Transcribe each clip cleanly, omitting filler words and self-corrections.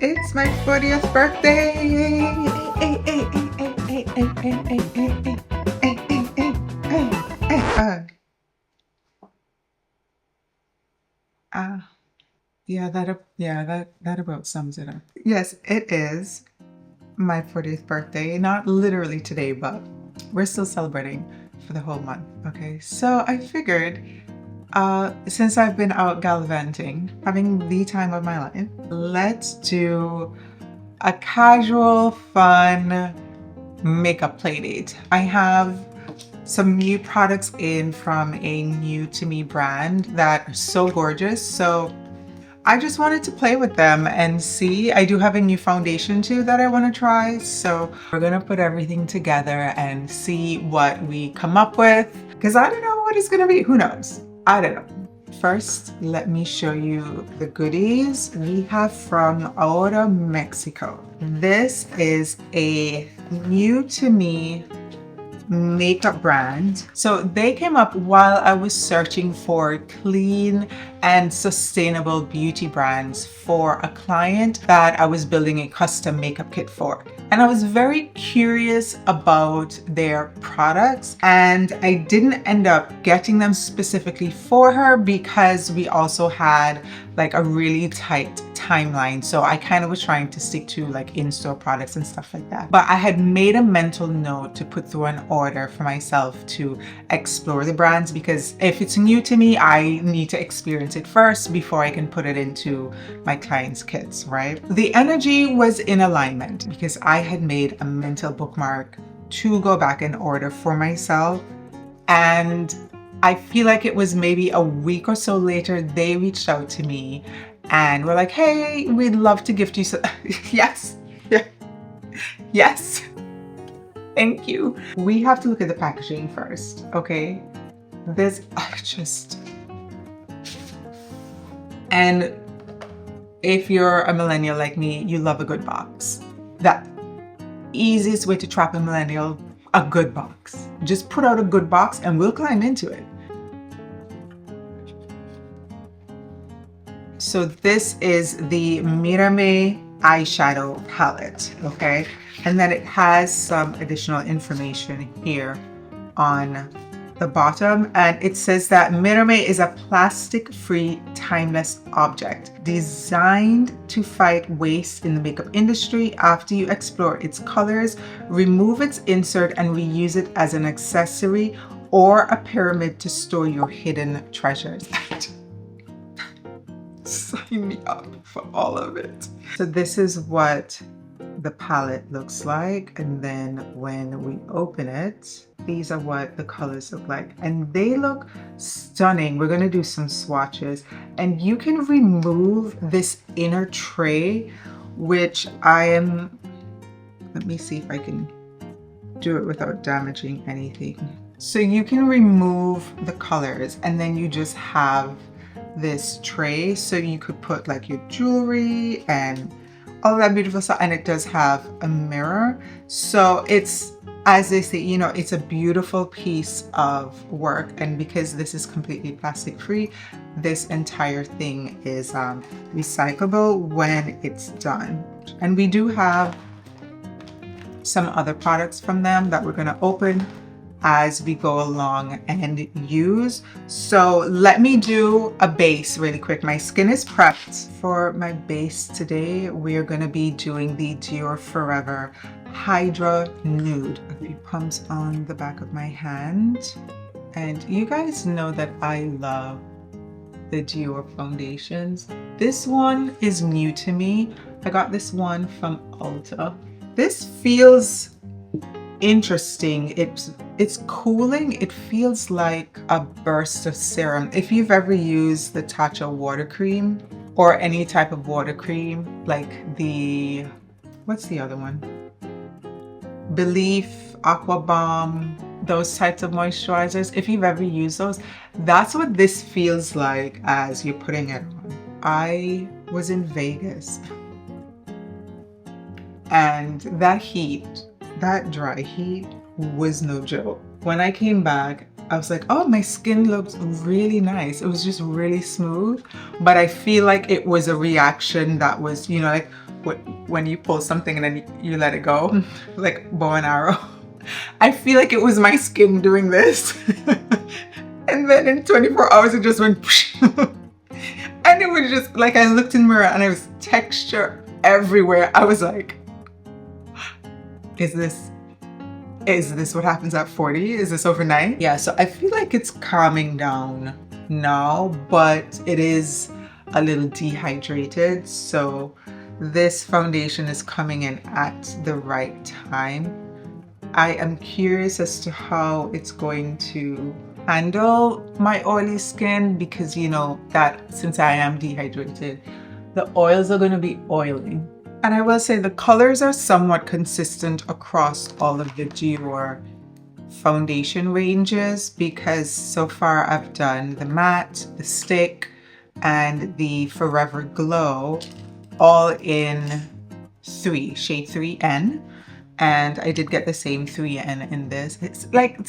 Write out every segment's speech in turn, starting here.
It's my 40th birthday! That about sums it up. Yes, it is my 40th birthday. Not literally today, but we're still celebrating for the whole month, okay? So I figured, since I've been out gallivanting, having the time of my life, let's do a casual, fun makeup play date. I have some new products in from a new to me brand that are so gorgeous. So I just wanted to play with them and see. I do have a new foundation too that I want to try. So we're gonna put everything together and see what we come up with. Because I don't know what it's gonna be. Who knows? I don't know. First, let me show you the goodies we have from Aora Mexico. This is a new to me makeup brand. So they came up while I was searching for clean and sustainable beauty brands for a client that I was building a custom makeup kit for. And I was very curious about their products, and I didn't end up getting them specifically for her because we also had like a really tight timeline. So I kind of was trying to stick to like in-store products and stuff like that. But I had made a mental note to put through an order for myself to explore the brands, because if it's new to me, I need to experience it first before I can put it into my clients' kits, right? The energy was in alignment because I had made a mental bookmark to go back and order for myself. And I feel like it was maybe a week or so later, they reached out to me and were like, hey, we'd love to gift you some. Yes, yes, thank you. We have to look at the packaging first, okay? This and if you're a millennial like me, you love a good box. That easiest way to trap a millennial, a good box. Just put out a good box and we'll climb into it. So this is the Mírame eyeshadow palette, okay? And then it has some additional information here on the bottom, and it says that Mírame is a plastic-free, timeless object designed to fight waste in the makeup industry. After you explore its colors, remove its insert and reuse it as an accessory or a pyramid to store your hidden treasures. Sign me up for all of it. So this is what the palette looks like, and then when we open it, these are what the colors look like, and they look stunning. We're going to do some swatches, and you can remove this inner tray, which let me see if I can do it without damaging anything. So you can remove the colors and then you just have this tray, so you could put like your jewelry and all that beautiful stuff, and it does have a mirror. So it's, as they say, you know, it's a beautiful piece of work, and because this is completely plastic free, this entire thing is recyclable when it's done. And we do have some other products from them that we're going to open as we go along and use. So let me do a base really quick. My skin is prepped. For my base today, we're going to be doing the Dior Forever Hydra Nude. A few pumps on the back of my hand. And you guys know that I love the Dior foundations. This one is new to me. I got this one from Ulta. This feels interesting. It's cooling. It feels like a burst of serum. If you've ever used the Tatcha water cream or any type of water cream, like what's the other one? Belief, Aqua Bomb, those types of moisturizers, if you've ever used those, that's what this feels like as you're putting it on. I was in Vegas and that heat, that dry heat was no joke. When I came back, I was like, oh, my skin looks really nice. It was just really smooth, but I feel like it was a reaction that was, you know, like when you pull something and then you let it go, like bow and arrow. I feel like it was my skin doing this. And then in 24 hours it just went and it was just like, I looked in the mirror and there was texture everywhere. I was like, is this what happens at 40? Is this overnight? Yeah, so I feel like it's calming down now, but it is a little dehydrated. So this foundation is coming in at the right time. I am curious as to how it's going to handle my oily skin, because you know that since I am dehydrated, the oils are going to be oiling. And I will say the colors are somewhat consistent across all of the Dior foundation ranges, because so far I've done the matte, the stick, and the Forever Glow, all in shade 3N. And I did get the same 3N in this. It's like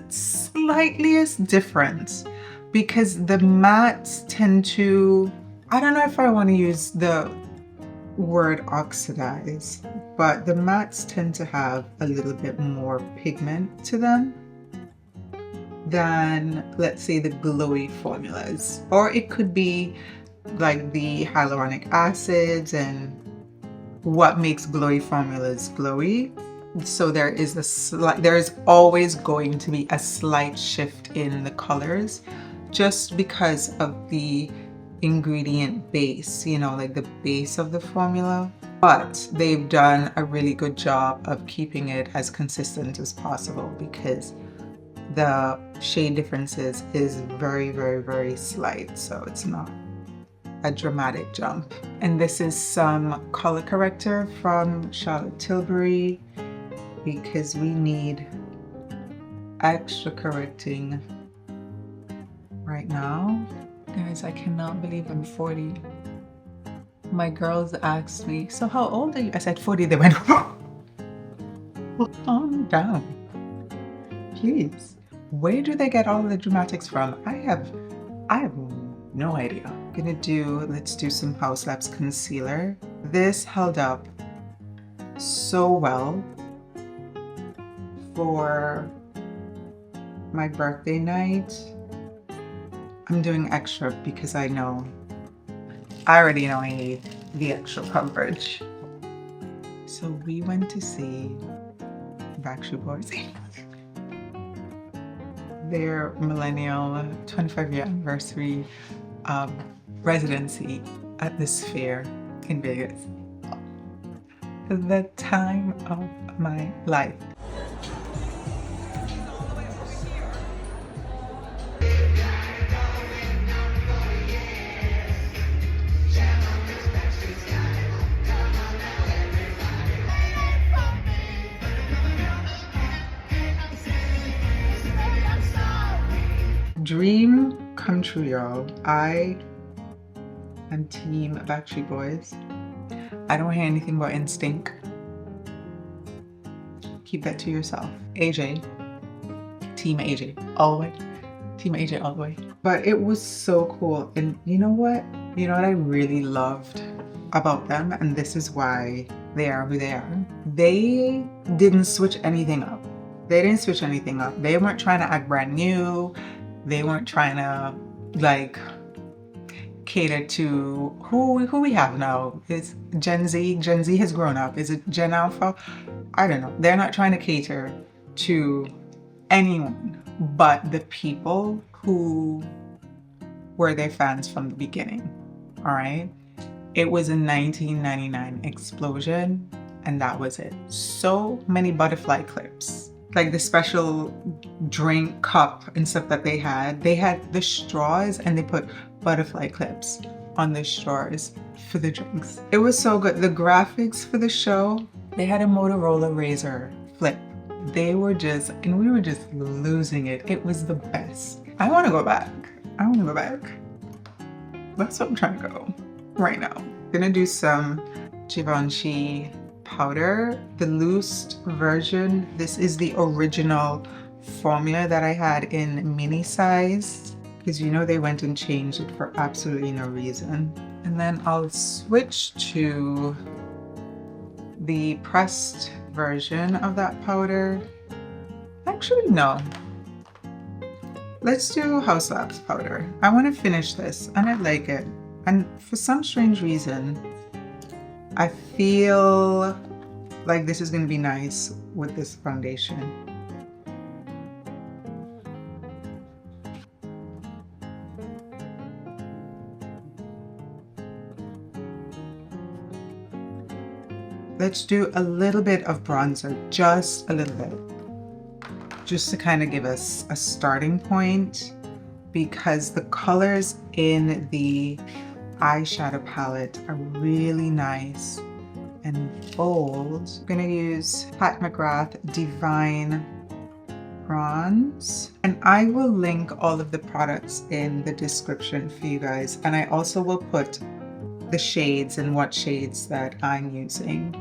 slightly different, because the mattes tend to, I don't know if I want to use the word oxidize, but the mattes tend to have a little bit more pigment to them than, let's say, the glowy formulas. Or it could be like the hyaluronic acids and what makes glowy formulas glowy. So there is always going to be a slight shift in the colors, just because of the ingredient base, you know, like the base of the formula. But they've done a really good job of keeping it as consistent as possible, because the shade differences is very, very, very slight, so it's not a dramatic jump. And this is some color corrector from Charlotte Tilbury, because we need extra correcting right now. Guys, I cannot believe I'm 40. My girls asked me, so how old are you? I said 40. They went, calm down, please. Where do they get all the dramatics from? I have no idea. Let's do some Haus Labs concealer. This held up so well for my birthday night. I'm doing extra because I already know I need the extra coverage. So we went to see Backstreet Boys. Their millennial 25-year anniversary residency at the Sphere in Vegas. The time of my life. Dream come true, y'all. I am team Backstreet Boys. I don't hear anything about Instinct. Keep that to yourself. AJ. Team AJ all the way. Team AJ all the way. But it was so cool. And you know what? You know what I really loved about them? And this is why they are who they are. They didn't switch anything up. They didn't switch anything up. They weren't trying to act brand new. They weren't trying to like cater to who we have now. Is Gen Z. Gen Z has grown up. Is it Gen Alpha? I don't know. They're not trying to cater to anyone but the people who were their fans from the beginning. All right. It was a 1999 explosion, and that was it. So many butterfly clips. Like the special drink cup and stuff that they had the straws, and they put butterfly clips on the straws for the drinks. It was so good. The graphics for the show, they had a Motorola Razr flip. We were just losing it. It was the best. I want to go back. That's what I'm trying to go right now. I'm gonna do some Givenchy powder, the loose version. This is the original formula that I had in mini size, because you know they went and changed it for absolutely no reason. And then I'll switch to the pressed version of that powder. Actually, no. Let's do Haus Labs powder. I want to finish this and I like it. And for some strange reason, I feel like this is going to be nice with this foundation. Let's do a little bit of bronzer, just a little bit. Just to kind of give us a starting point, because the colors in the eyeshadow palette are really nice and bold. I'm gonna use McGrath Divine Bronze, and I will link all of the products in the description for you guys, and I also will put the shades and what shades that I'm using.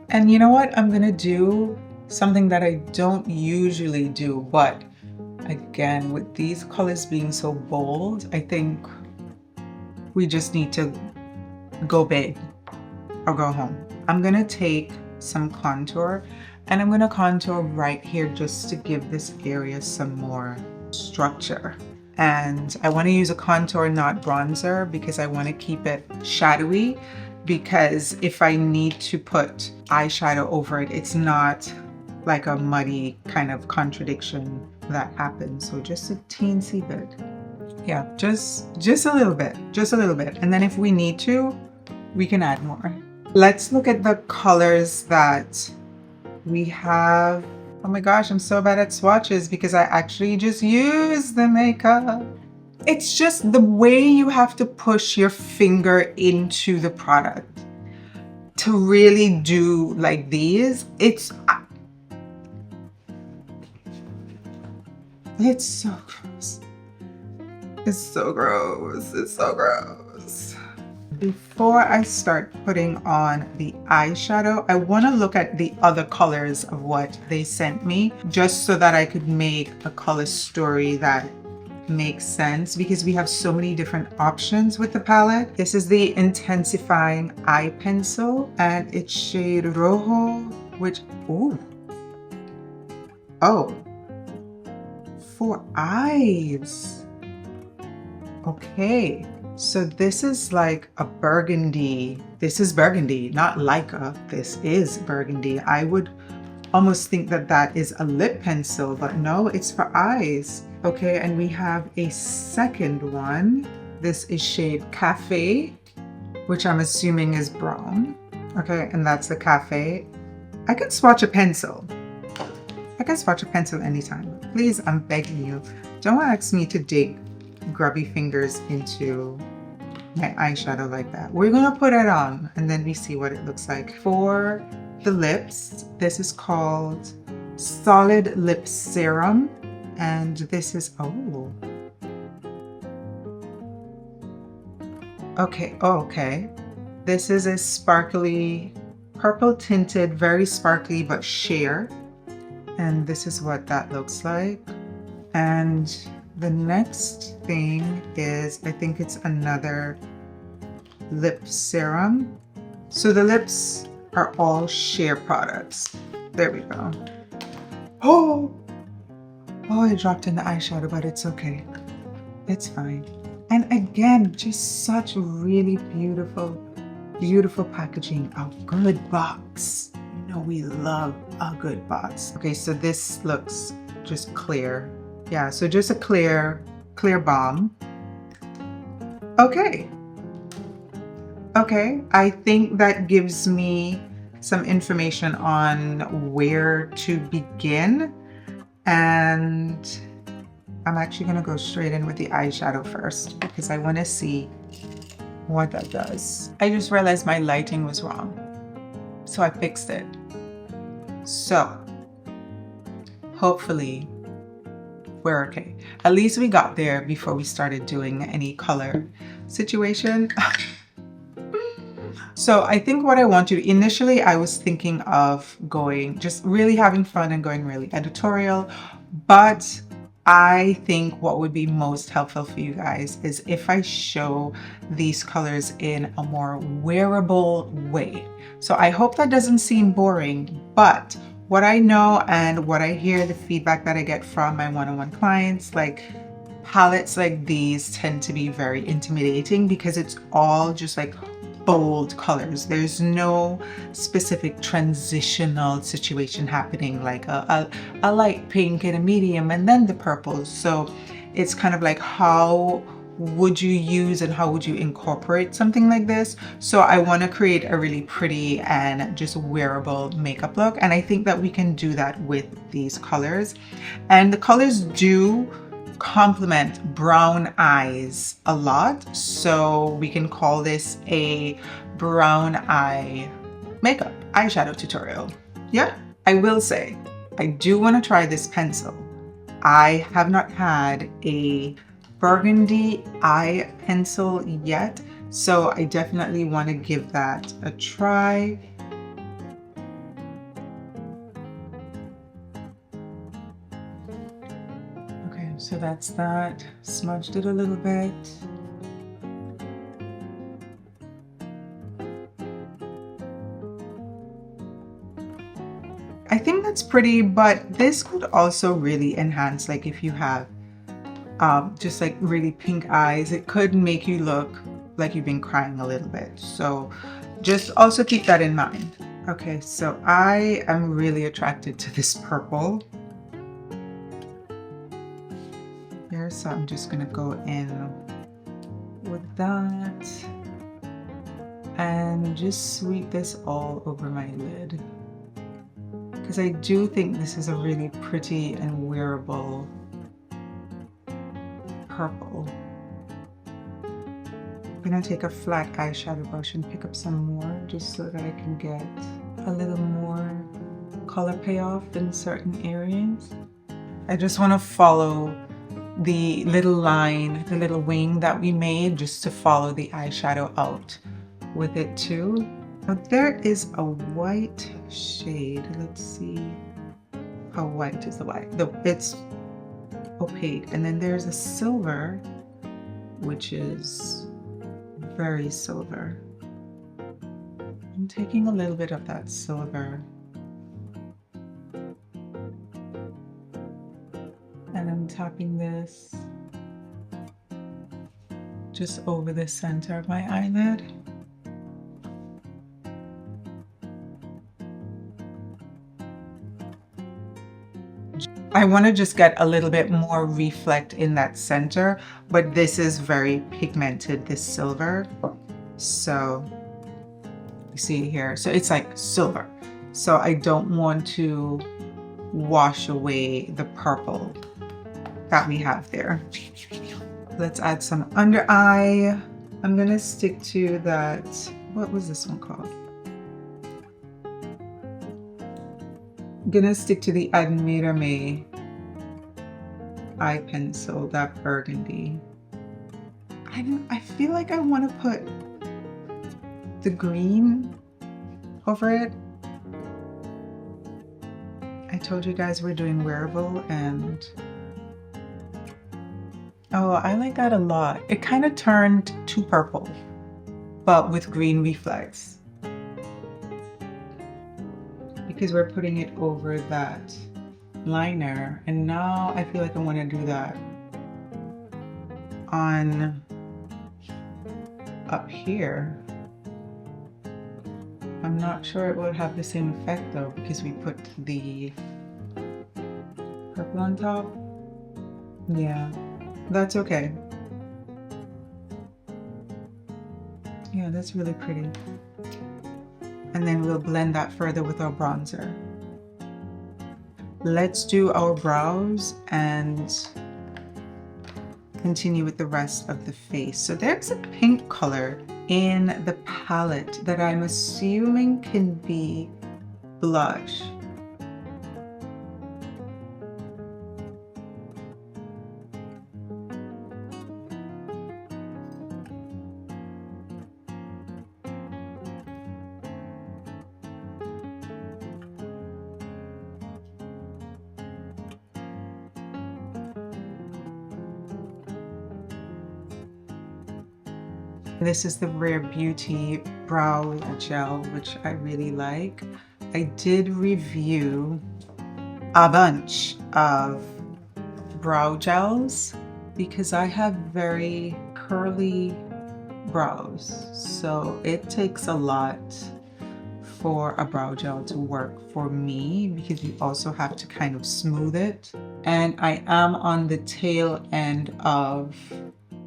And you know what? I'm gonna do something that I don't usually do, but again, with these colors being so bold, I think we just need to go big or go home. I'm gonna take some contour and I'm gonna contour right here just to give this area some more structure. And I wanna use a contour, not bronzer, because I wanna keep it shadowy, because if I need to put eyeshadow over it, it's not like a muddy kind of contradiction that happens. So just a teensy bit. Yeah, just a little bit, just a little bit. And then if we need to, we can add more. Let's look at the colors that we have. Oh my gosh, I'm so bad at swatches because I actually just use the makeup. It's just the way you have to push your finger into the product to really do like these. It's so gross. It's so gross. It's so gross. Before I start putting on the eyeshadow, I want to look at the other colors of what they sent me, just so that I could make a color story that makes sense, because we have so many different options with the palette. This is the Intensifying Eye Pencil and it's shade Rojo, which, ooh. Oh. For eyes. Okay. So this is like a burgundy. This is burgundy, not Leica. This is burgundy. I would almost think that that is a lip pencil, but no, it's for eyes. Okay, and we have a second one. This is shade Cafe, which I'm assuming is brown. Okay, and that's the Cafe. I can swatch a pencil. I can swatch a pencil anytime. Please, I'm begging you, don't ask me to dig grubby fingers into my eyeshadow like that. We're gonna put it on and then we see what it looks like. For the lips, this is called Solid Lip Serum. And this is, oh. Okay, oh, okay. This is a sparkly, purple tinted, very sparkly, but sheer. And this is what that looks like. And the next thing is, I think it's another lip serum. So the lips are all sheer products. There we go. Oh! Oh, I dropped in the eyeshadow, but it's okay. It's fine. And again, just such really beautiful, beautiful packaging. A good box. You know we love a good box. Okay, so this looks just clear. Yeah, so just a clear balm. Okay. Okay, I think that gives me some information on where to begin. And I'm actually gonna go straight in with the eyeshadow first because I wanna see what that does. I just realized my lighting was wrong, so I fixed it. So hopefully we're okay. At least we got there before we started doing any color situation. So I think what I want to do, initially I was thinking of going, just really having fun and going really editorial, but I think what would be most helpful for you guys is if I show these colors in a more wearable way. So I hope that doesn't seem boring, but what I know and what I hear, the feedback that I get from my one-on-one clients, like palettes like these tend to be very intimidating because it's all just like bold colors. There's no specific transitional situation happening, like a light pink and a medium and then the purples. So it's kind of like, how would you use and how would you incorporate something like this? So I want to create a really pretty and just wearable makeup look, and I think that we can do that with these colors. And the colors do complement brown eyes a lot, so we can call this a brown eye makeup eyeshadow tutorial. Yeah, I will say I do want to try this pencil. I have not had a burgundy eye pencil yet, so I definitely want to give that a try. Okay, so that's that. Smudged it a little bit. I think that's pretty, but this could also really enhance, like if you have just like really pink eyes, it could make you look like you've been crying a little bit. So just also keep that in mind. Okay, so I am really attracted to this purple here, so I'm just gonna go in with that and just sweep this all over my lid, because I do think this is a really pretty and wearable purple. I'm gonna take a flat eyeshadow brush and pick up some more just so that I can get a little more color payoff in certain areas. I just want to follow the little line, the little wing that we made, just to follow the eyeshadow out with it too. Now there is a white shade. Let's see how white is the white. It's opaque, and then there's a silver, which is very silver. I'm taking a little bit of that silver and I'm tapping this just over the center of my eyelid. I want to just get a little bit more reflect in that center, but this is very pigmented, this silver. So you see here, so it's like silver. So I don't want to wash away the purple that we have there. Let's add some under eye. I'm gonna stick to that, what was this one called? I'm gonna stick to the Admira eye pencil, that burgundy. I feel like I want to put the green over it. I told you guys we're doing wearable, and oh, I like that a lot. It kind of turned to purple, but with green reflex, because we're putting it over that liner. And now I feel like I want to do that on up here. I'm not sure it will have the same effect though, because we put the purple on top. Yeah, that's okay. Yeah, that's really pretty. And then we'll blend that further with our bronzer. Let's do our brows and continue with the rest of the face. So there's a pink color in the palette that I'm assuming can be blush. This is the Rare Beauty Brow Gel, which I really like. I did review a bunch of brow gels because I have very curly brows, so it takes a lot for a brow gel to work for me because you also have to kind of smooth it. And I am on the tail end of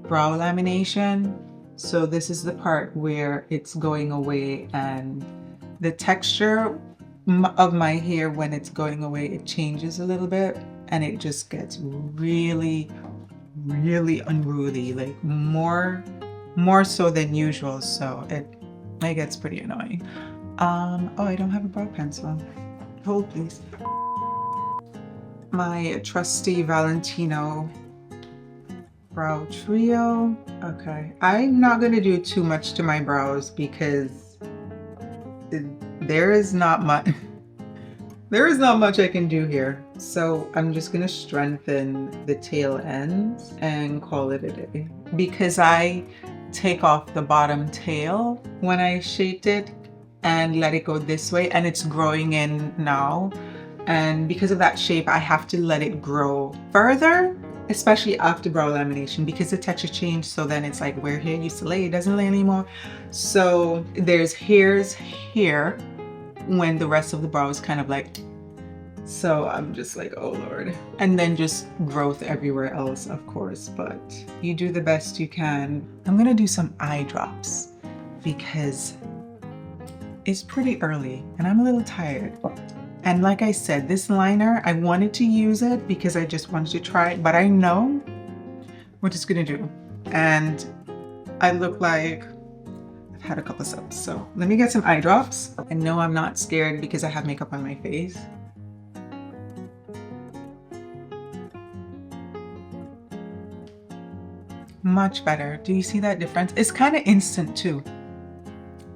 brow lamination, so this is the part where it's going away, and the texture of my hair when it's going away, it changes a little bit and it just gets really unruly, like more so than usual, so it gets pretty annoying. Oh, I don't have a brow pencil. Hold please. My trusty Valentino brow trio. Okay, I'm not gonna do too much to my brows because there is not much I can do here. So I'm just gonna strengthen the tail ends and call it a day. Because I take off the bottom tail when I shaped it and let it go this way, and it's growing in now. And because of that shape, I have to let it grow further, especially after brow lamination, because the texture changed. So then it's like where hair used to lay, it doesn't lay anymore. So there's hairs here when the rest of the brow is kind of like, so I'm just like, oh Lord. And then just growth everywhere else, of course, but you do the best you can. I'm gonna do some eye drops because it's pretty early and I'm a little tired. And like I said, this liner, I wanted to use it because I just wanted to try it, but I know what it's gonna do. And I look like I've had a couple sips. So let me get some eye drops. I know I'm not scared because I have makeup on my face. Much better. Do you see that difference? It's kind of instant too.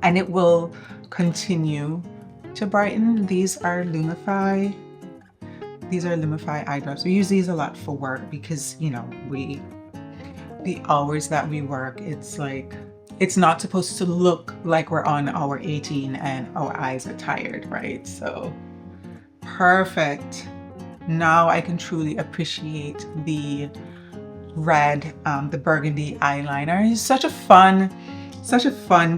And it will continue to brighten. These are Lumify. These are Lumify eye drops. We use these a lot for work because, you know, the hours that we work, it's like, it's not supposed to look like we're on hour 18 and our eyes are tired, right? So perfect. Now I can truly appreciate the red, the burgundy eyeliner. It's such a fun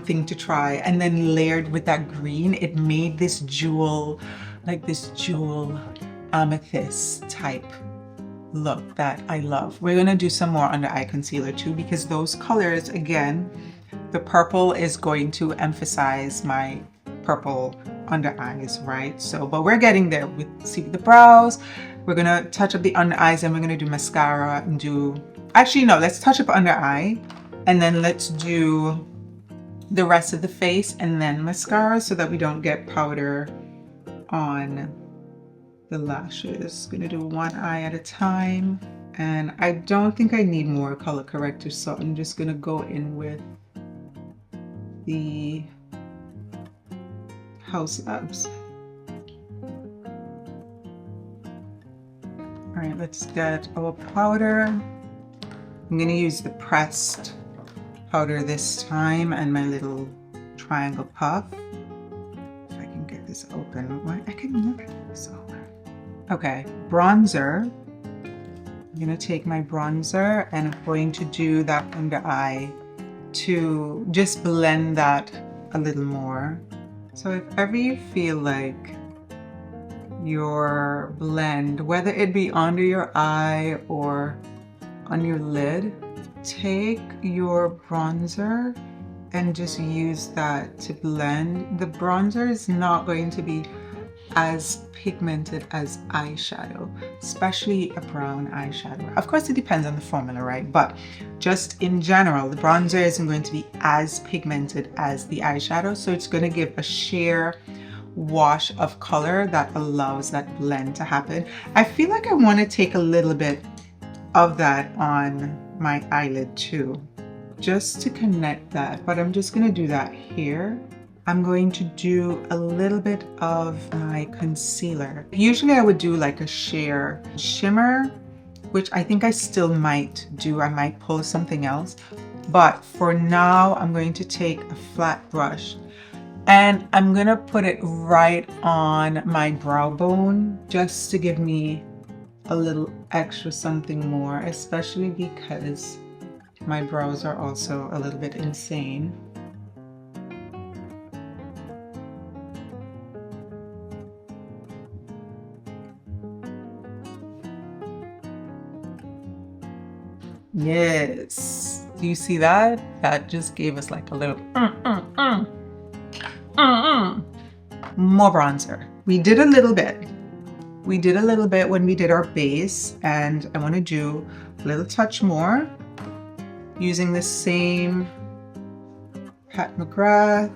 thing to try. And then layered with that green, it made this jewel, like this jewel amethyst type look that I love. We're gonna do some more under eye concealer too, because those colors, again, the purple is going to emphasize my purple under eyes, right? So, but we're getting there with, see, the brows. We're gonna touch up the under eyes and we're gonna do mascara and do, actually no, let's touch up under eye and then let's do the rest of the face and then mascara so that we don't get powder on the lashes. Gonna do one eye at a time. And I don't think I need more color corrector, so I'm just gonna go in with the Haus Labs. All right, let's get our powder. I'm gonna use the pressed powder this time and my little triangle puff. If I can get this open. Why I can never get this open. Okay, bronzer. I'm gonna take my bronzer and I'm going to do that under eye to just blend that a little more. So if ever you feel like your blend, whether it be under your eye or on your lid, take your bronzer and just use that to blend. The bronzer is not going to be as pigmented as eyeshadow, especially a brown eyeshadow. Of course, it depends on the formula, right? But just in general, the bronzer isn't going to be as pigmented as the eyeshadow, so it's going to give a sheer wash of color that allows that blend to happen. I feel like I want to take a little bit of that on my eyelid too, just to connect that, but I'm just going to do that here. I'm going to do a little bit of my concealer. Usually I would do like a sheer shimmer, which I think I still might do. I might pull something else. But for now, I'm going to take a flat brush and I'm gonna put it right on my brow bone just to give me a little extra something more, especially because my brows are also a little bit insane. Yes, do you see that? That just gave us like a little more bronzer. We did a little bit. We did a little bit when we did our base, and I want to do a little touch more using the same Pat McGrath.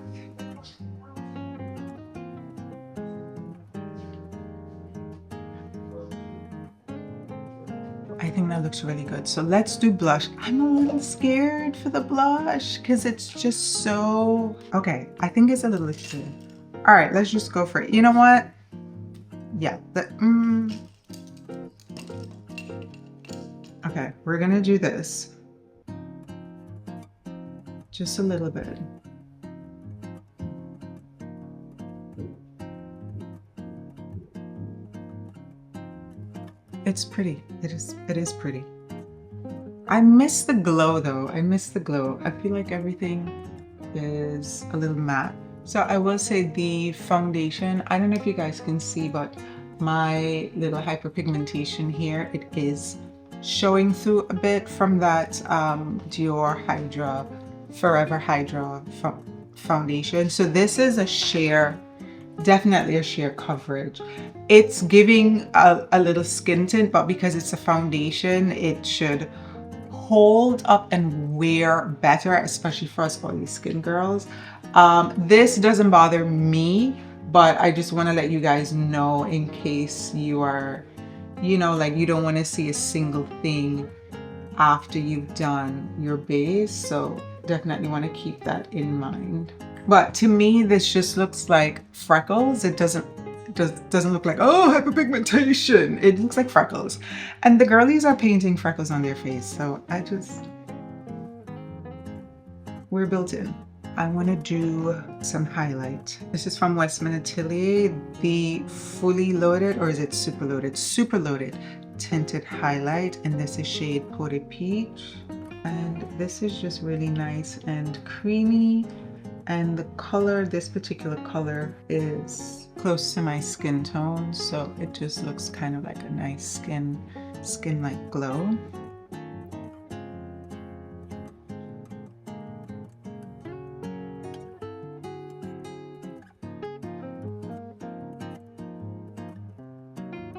I think that looks really good. So let's do blush. I'm a little scared for the blush because it's just so, okay, I think it's a little extreme. All right, let's just go for it. You know what? Yeah, okay, we're gonna do this. Just a little bit. It's pretty. It is pretty. I miss the glow though. I miss the glow. I feel like everything is a little matte. So I will say the foundation, I don't know if you guys can see, but my little hyperpigmentation here, it is showing through a bit from that Dior Hydra, Forever Hydra foundation. So this is a sheer, definitely a sheer coverage. It's giving a little skin tint, but because it's a foundation, it should hold up and wear better, especially for us oily skin girls. This doesn't bother me, but I just want to let you guys know in case you are, you know, like you don't want to see a single thing after you've done your base. So definitely want to keep that in mind. But to me, this just looks like freckles. It doesn't look like, oh, hyperpigmentation. It looks like freckles. And the girlies are painting freckles on their face. So we're built in. I want to do some highlight. This is from Westman Atelier, the fully loaded, or is it super loaded? Super loaded tinted highlight. And this is shade Pote Peach. And this is just really nice and creamy. And the color, this particular color is close to my skin tone, so it just looks kind of like a nice skin-like glow.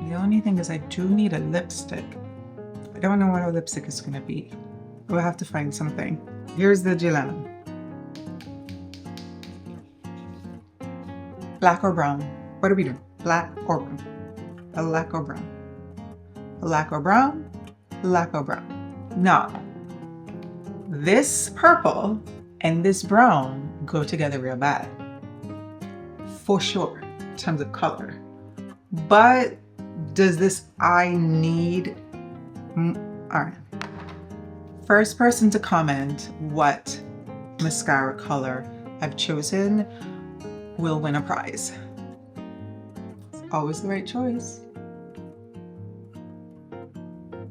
The only thing is I do need a lipstick. I don't know what our lipstick is going to be. We'll have to find something. Here's the dilemma. Black or brown? What are we doing? Black or brown? Black or brown? Black or brown? Black or brown? Now, this purple and this brown go together real bad. For sure, in terms of color. But does this eye need... All right. First person to comment what mascara color I've chosen will win a prize. It's always the right choice.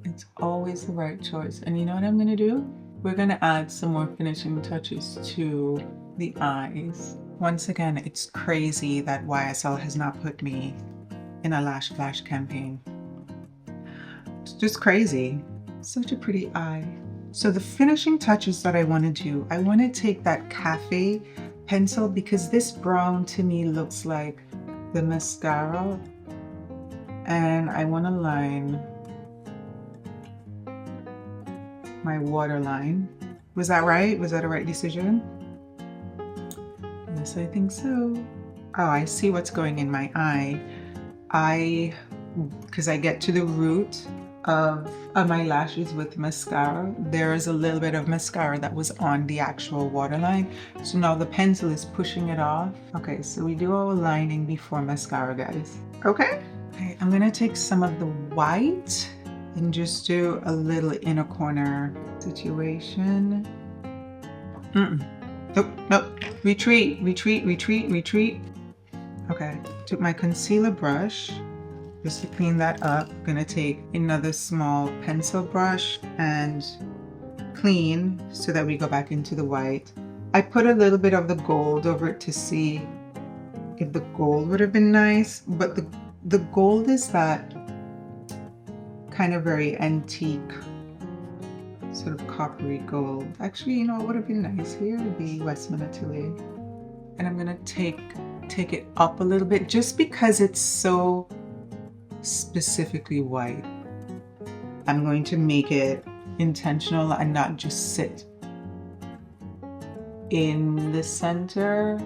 It's always the right choice. And you know what I'm gonna do? We're gonna add some more finishing touches to the eyes. Once again, it's crazy that YSL has not put me in a lash flash campaign. It's just crazy. Such a pretty eye. So the finishing touches that I want to do, I want to take that cafe pencil because this brown to me looks like the mascara, and I want to line my waterline. Was that right? Was that a right decision? Yes, I think so. Oh, I see what's going in my eye. Because I get to the root of my lashes with mascara, there is a little bit of mascara that was on the actual waterline. So now the pencil is pushing it off. Okay, so we do our lining before mascara, guys. Okay, I'm gonna take some of the white and just do a little inner corner situation. Nope, nope. Retreat, retreat, retreat, retreat. Okay, took my concealer brush just to clean that up. I'm gonna take another small pencil brush and clean so that we go back into the white. I put a little bit of the gold over it to see if the gold would have been nice, but the gold is that kind of very antique, sort of coppery gold. Actually, you know what would have been nice here? The Westman Atelier. And I'm gonna take it up a little bit just because it's so specifically white. I'm going to make it intentional and not just sit in the center.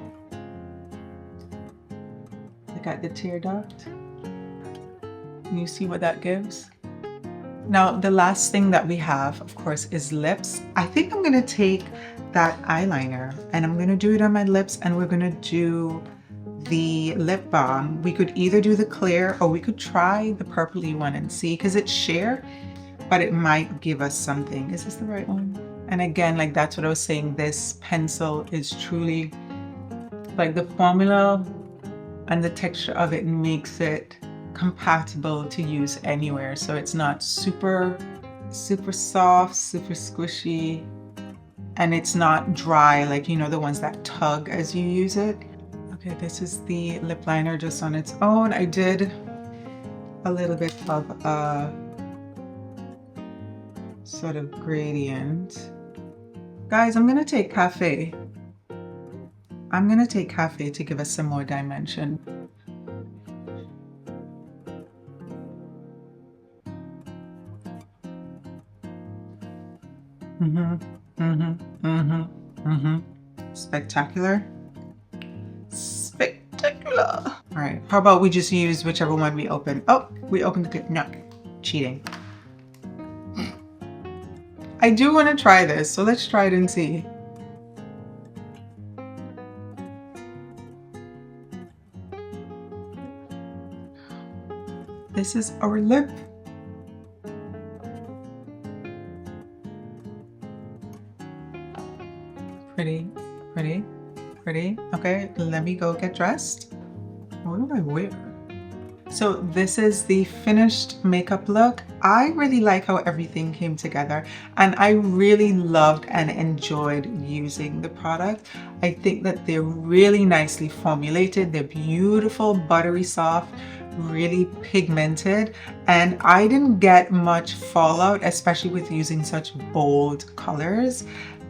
Look at the tear duct. Can you see what that gives? Now, the last thing that we have, of course, is lips. I think I'm gonna take that eyeliner and I'm gonna do it on my lips, and we're gonna do the lip balm. We could either do the clear or we could try the purpley one and see, because it's sheer, but it might give us something. Is this the right one? And again, like that's what I was saying, this pencil is truly, like the formula and the texture of it makes it compatible to use anywhere. So it's not super soft, super squishy, and it's not dry like, you know, the ones that tug as you use it. Okay, this is the lip liner just on its own. I did a little bit of a sort of gradient. Guys, I'm gonna take Cafe. I'm gonna take Cafe to give us some more dimension. Spectacular. Spectacular. All right, how about we just use whichever one we open? Oh, we opened the, no, cheating. I do want to try this, so let's try it and see. This is our lip. Pretty, pretty, pretty. Okay, let me go get dressed. What do I wear? So this is the finished makeup look. I really like how everything came together, and I really loved and enjoyed using the product. I think that they're really nicely formulated. They're beautiful, buttery soft, really pigmented, and I didn't get much fallout, especially with using such bold colors.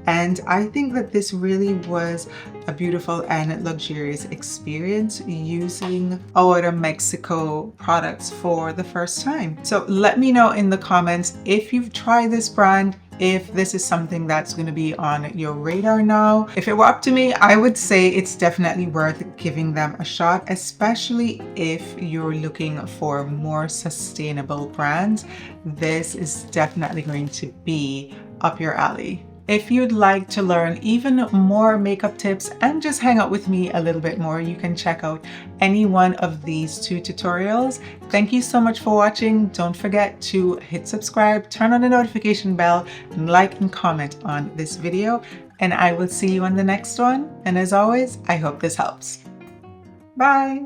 And I think that this really was a beautiful and luxurious experience using Aora Mexico products for the first time. So let me know in the comments if you've tried this brand, if this is something that's going to be on your radar now. If it were up to me, I would say it's definitely worth giving them a shot, especially if you're looking for more sustainable brands. This is definitely going to be up your alley. If you'd like to learn even more makeup tips and just hang out with me a little bit more, you can check out any one of these 2 tutorials. Thank you so much for watching. Don't forget to hit subscribe, turn on the notification bell, and like and comment on this video. And I will see you on the next one. And as always, I hope this helps. Bye.